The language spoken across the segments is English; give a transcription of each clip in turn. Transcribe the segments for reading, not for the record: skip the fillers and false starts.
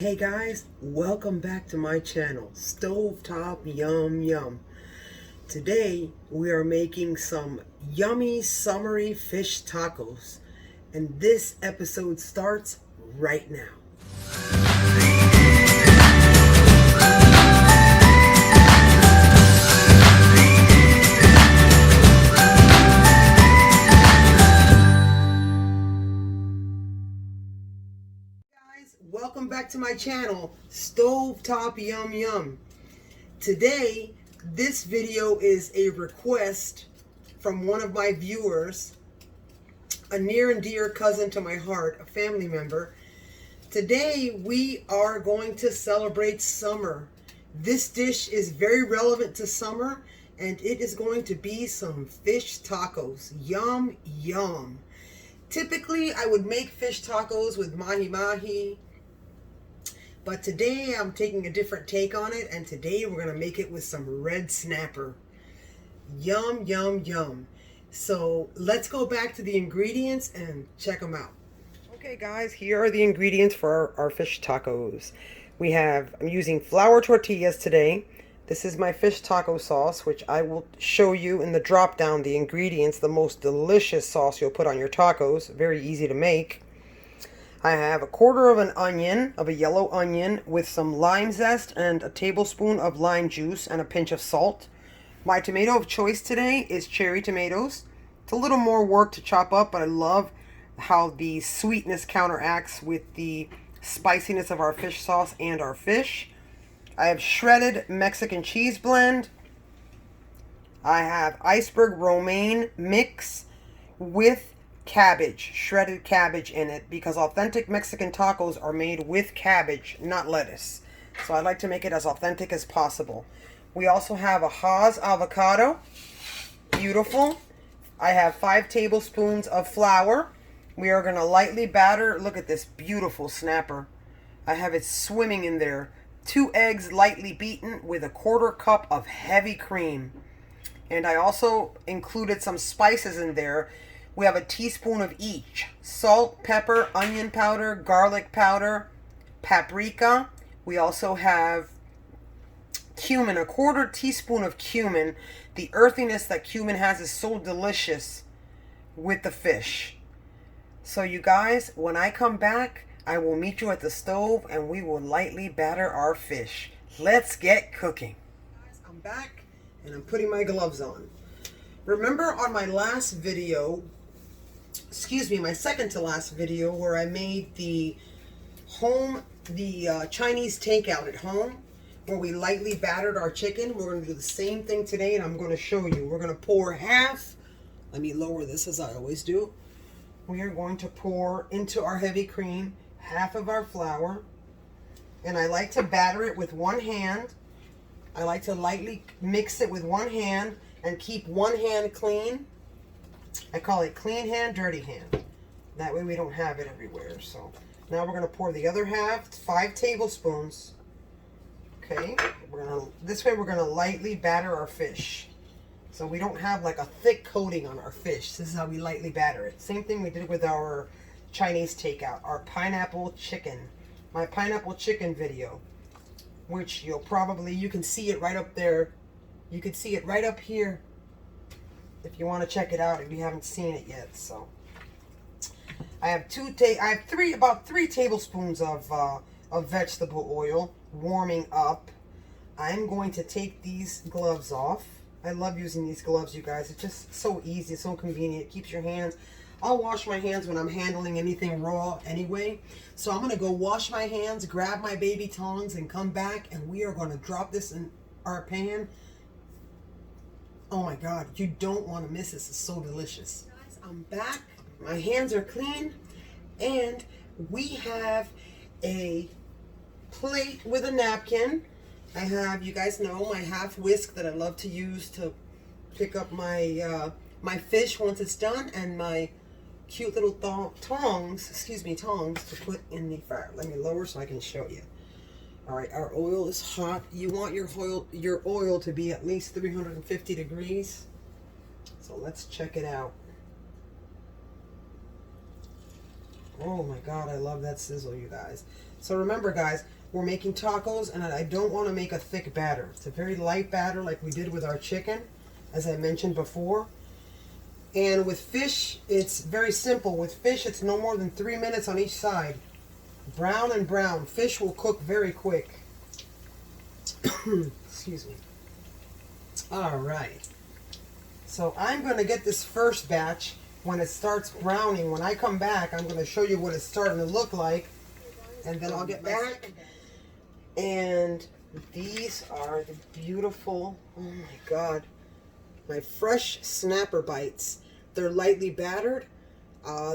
Hey guys, welcome back to my channel, Stovetop Yum Yum. Today we are making some yummy summery fish tacos, and this episode starts right now. Welcome back to my channel, Stovetop Yum Yum. Today, this video is a request from one of my viewers, a near and dear cousin to my heart, a family member. Today, we are going to celebrate summer. This dish is very relevant to summer, and it is going to be some fish tacos. Yum, yum. Typically, I would make fish tacos with mahi-mahi, but today I'm taking a different take on it, and today we're going to make it with some red snapper. Yum, yum, yum. So let's go back to the ingredients and check them out. Okay guys, here are the ingredients for our fish tacos. I'm using flour tortillas today. This is my fish taco sauce, which I will show you in the drop down the ingredients, the most delicious sauce you'll put on your tacos. Very easy to make. I have a quarter of an onion, of a yellow onion, with some lime zest and a tablespoon of lime juice and a pinch of salt. My tomato of choice today is cherry tomatoes. It's a little more work to chop up, but I love how the sweetness counteracts with the spiciness of our fish sauce and our fish. I have shredded Mexican cheese blend. I have iceberg romaine mix with cabbage, shredded cabbage in it, because authentic Mexican tacos are made with cabbage, not lettuce. So I like to make it as authentic as possible. We also have a Haas avocado. Beautiful. I have 5 tablespoons of flour. We are going to lightly batter. Look at this beautiful snapper. I have it swimming in there. 2 eggs lightly beaten with a quarter cup of heavy cream. And I also included some spices in there. We have a teaspoon of each: salt, pepper, onion powder, garlic powder, paprika. We also have cumin, a quarter teaspoon of cumin. The earthiness that cumin has is so delicious with the fish. So you guys, when I come back, I will meet you at the stove and we will lightly batter our fish. Let's get cooking. Guys, I'm back and I'm putting my gloves on. Remember on my last video, my second to last video, where I made the Chinese takeout at home, where we lightly battered our chicken? We're going to do the same thing today, and I'm going to show you. We're going to pour half. Let me lower this as I always do. We are going to pour into our heavy cream half of our flour, and I like to batter it with one hand. I like to lightly mix it with one hand and keep one hand clean. I call it clean hand, dirty hand. That way we don't have it everywhere. So now we're going to pour the other half, 5 tablespoons. Okay, this way we're going to lightly batter our fish. So we don't have like a thick coating on our fish. This is how we lightly batter it. Same thing we did with our Chinese takeout, our pineapple chicken. My pineapple chicken video, which you can see it right up there. You can see it right up here if you want to check it out if you haven't seen it yet. So I have about 3 tablespoons of vegetable oil warming up. I'm going to take these gloves off. I love using these gloves, you guys. It's just so easy, so convenient. It keeps your hands. I'll wash my hands when I'm handling anything raw anyway. So I'm going to go wash my hands, grab my baby tongs, and come back, and we are going to drop this in our pan. Oh my God, you don't want to miss this. It's so delicious. Guys, I'm back. My hands are clean, and we have a plate with a napkin. I have, you guys know, my half whisk that I love to use to pick up my my fish once it's done, and my cute little tongs to put in the fire. Let me lower so I can show you. All right, our oil is hot. You want your oil to be at least 350 degrees. So let's check it out. Oh my God, I love that sizzle, you guys. So remember, guys, we're making tacos, and I don't want to make a thick batter. It's a very light batter like we did with our chicken, as I mentioned before. And with fish, it's very simple. With fish, it's no more than 3 minutes on each side. Brown and brown. Fish will cook very quick. Excuse me. All right. So I'm going to get this first batch. When it starts browning, when I come back, I'm going to show you what it's starting to look like. And then I'll get back. And these are the beautiful, oh my God, my fresh snapper bites. They're lightly battered.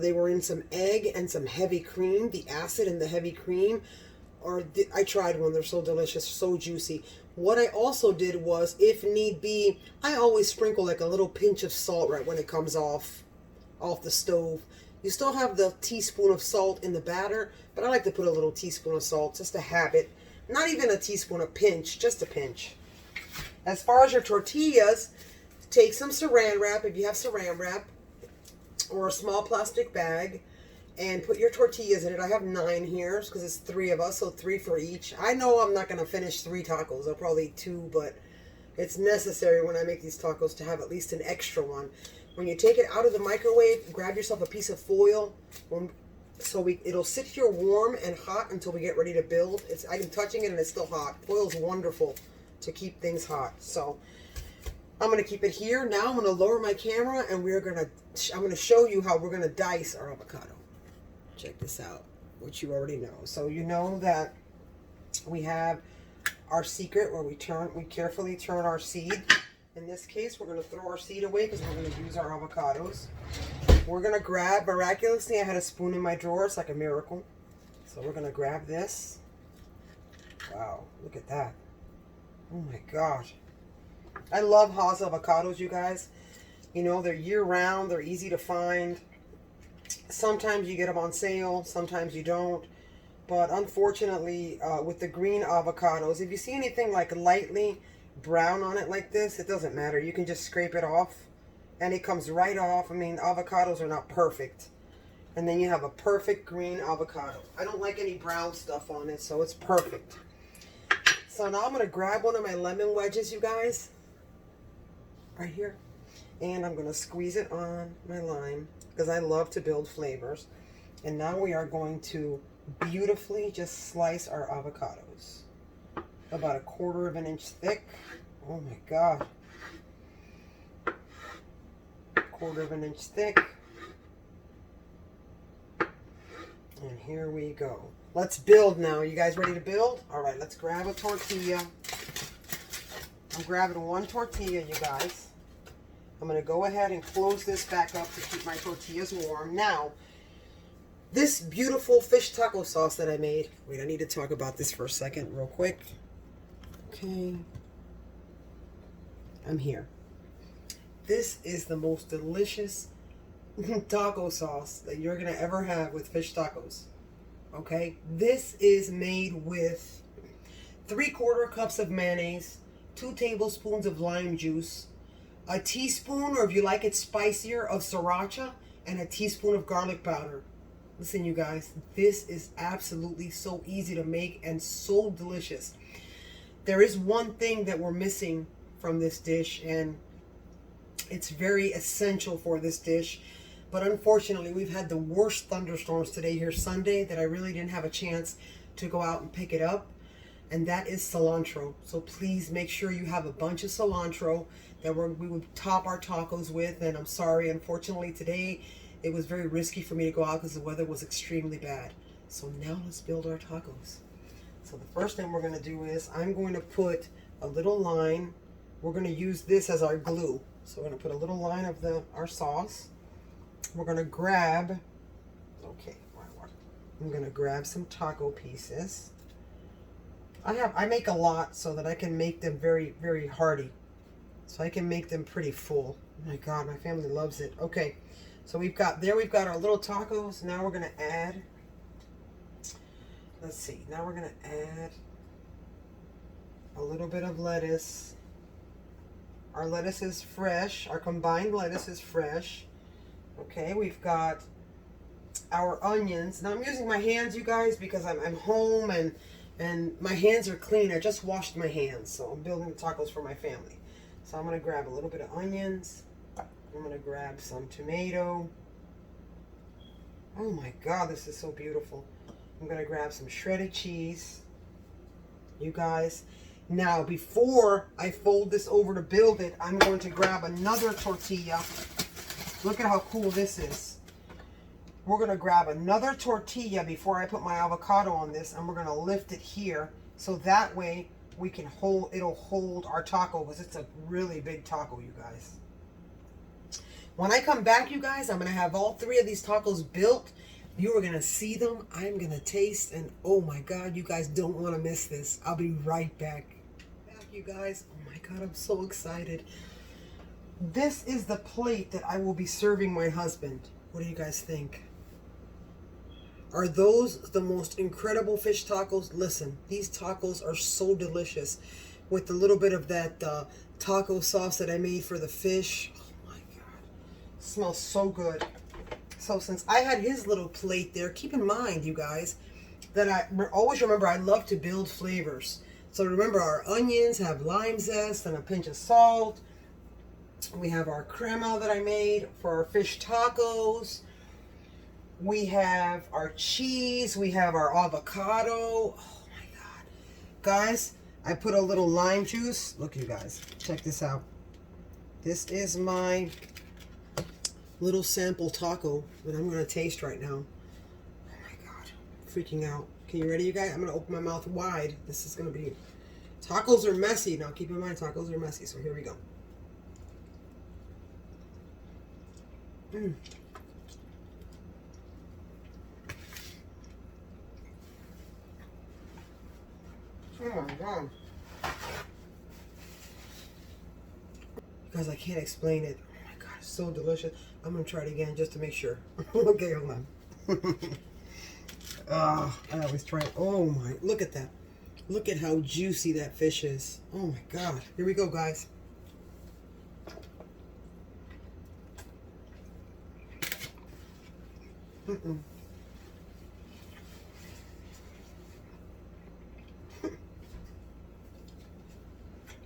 They were in some egg and some heavy cream. The acid in the heavy cream, I tried one. They're so delicious, so juicy. What I also did was, if need be, I always sprinkle like a little pinch of salt right when it comes off the stove. You still have the teaspoon of salt in the batter, but I like to put a little teaspoon of salt, just a habit. Not even a teaspoon, a pinch, just a pinch. As far as your tortillas, take some saran wrap, if you have saran wrap, or a small plastic bag, and put your tortillas in it. I have 9 here because it's 3 of us, so 3 for each. I know I'm not going to finish 3 tacos. I'll probably eat 2, but it's necessary when I make these tacos to have at least an extra one. When you take it out of the microwave, grab yourself a piece of foil it'll sit here warm and hot until we get ready to build. I'm touching it and it's still hot. Foil's wonderful to keep things hot. So I'm going to keep it here. Now I'm going to lower my camera and I'm going to show you how we're going to dice our avocado. Check this out, which you already know. So you know that we have our secret where we carefully turn our seed. In this case, we're going to throw our seed away because we're going to use our avocados. We're going to grab, miraculously, I had a spoon in my drawer. It's like a miracle. So we're going to grab this. Wow, look at that. Oh my gosh. I love Haas avocados, you guys. You know, they're year-round. They're easy to find. Sometimes you get them on sale. Sometimes you don't. But unfortunately, with the green avocados, if you see anything like lightly brown on it like this, it doesn't matter. You can just scrape it off and it comes right off. I mean, avocados are not perfect. And then you have a perfect green avocado. I don't like any brown stuff on it, so it's perfect. So now I'm going to grab one of my lemon wedges, you guys, right here, and I'm going to squeeze it on my lime because I love to build flavors. And now we are going to beautifully just slice our avocados. About 1/4 of an inch thick. Oh my God. 1/4 of an inch thick. And here we go. Let's build now. You guys ready to build? All right, let's grab a tortilla. I'm grabbing 1 tortilla, you guys. I'm going to go ahead and close this back up to keep my tortillas warm. Now, this beautiful fish taco sauce that I made. Wait, I need to talk about this for a second real quick. Okay. I'm here. This is the most delicious taco sauce that you're going to ever have with fish tacos. Okay? This is made with 3/4 cups of mayonnaise, 2 tablespoons of lime juice, a teaspoon, or if you like it spicier, of sriracha, and a teaspoon of garlic powder. Listen, you guys, this is absolutely so easy to make and so delicious. There is one thing that we're missing from this dish, and it's very essential for this dish. But unfortunately, we've had the worst thunderstorms today here Sunday that I really didn't have a chance to go out and pick it up. And that is cilantro. So please make sure you have a bunch of cilantro that we would top our tacos with. And I'm sorry, unfortunately today it was very risky for me to go out because the weather was extremely bad. So now let's build our tacos. So the first thing we're going to do is I'm going to put a little line. We're going to use this as our glue. So we're going to put a little line of our sauce. We're going to grab, I'm going to grab some taco pieces. I make a lot so that I can make them very, very hearty. So I can make them pretty full. Oh my God, my family loves it. Okay, so we've got our little tacos. Now we're going to add, let's see, now we're going to add a little bit of lettuce. Our lettuce is fresh. Our combined lettuce is fresh. Okay, we've got our onions. Now I'm using my hands, you guys, because I'm home and my hands are clean. I just washed my hands, so I'm building the tacos for my family. So I'm going to grab a little bit of onions. I'm going to grab some tomato. Oh my God, this is so beautiful. I'm going to grab some shredded cheese. You guys. Now, before I fold this over to build it, I'm going to grab another tortilla. Look at how cool this is. We're going to grab another tortilla before I put my avocado on this, and we're going to lift it here so that way we can hold, it'll hold our taco, because it's a really big taco, you guys. When I come back, you guys, I'm going to have all 3 of these tacos built. You are going to see them. I'm going to taste, and oh my God, you guys don't want to miss this. I'll be right back. You guys, oh my God, I'm so excited. This is the plate that I will be serving my husband. What do you guys think? Are those the most incredible fish tacos? Listen, these tacos are so delicious with a little bit of that taco sauce that I made for the fish. Oh my God, it smells so good. So since I had his little plate there, keep in mind, you guys, that I always remember I love to build flavors. So remember, our onions have lime zest and a pinch of salt. We have our crema that I made for our fish tacos. We have our cheese. We have our avocado. Oh my God. Guys, I put a little lime juice. Look, you guys, check this out. This is my little sample taco that I'm going to taste right now. Oh my God, I'm freaking out. Okay, you ready, you guys? I'm going to open my mouth wide. This is going to be... Tacos are messy. Now, keep in mind, tacos are messy. So here we go. Oh my God. Guys, I can't explain it. Oh my God, it's so delicious. I'm going to try it again just to make sure. Okay, hold on. I always try it. Oh my, look at that. Look at how juicy that fish is. Oh my God. Here we go, guys.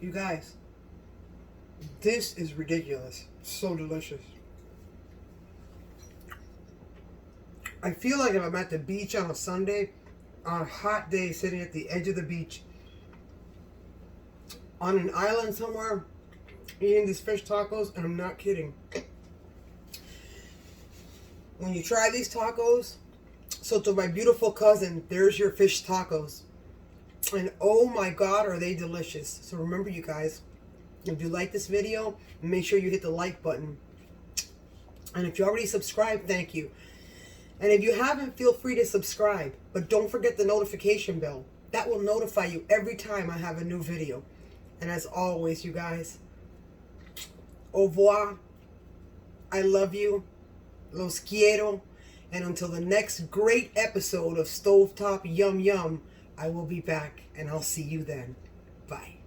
You guys, this is ridiculous. So delicious. I feel like if I'm at the beach on a Sunday, on a hot day, sitting at the edge of the beach, on an island somewhere, eating these fish tacos, and I'm not kidding. When you try these tacos, so to my beautiful cousin, there's your fish tacos. And oh my God, are they delicious. So remember, you guys, if you like this video, make sure you hit the like button. And if you already subscribed, thank you. And if you haven't, feel free to subscribe. But don't forget the notification bell. That will notify you every time I have a new video. And as always, you guys, au revoir. I love you. Los quiero. And until the next great episode of Stovetop Yum Yum, I will be back, and I'll see you then. Bye.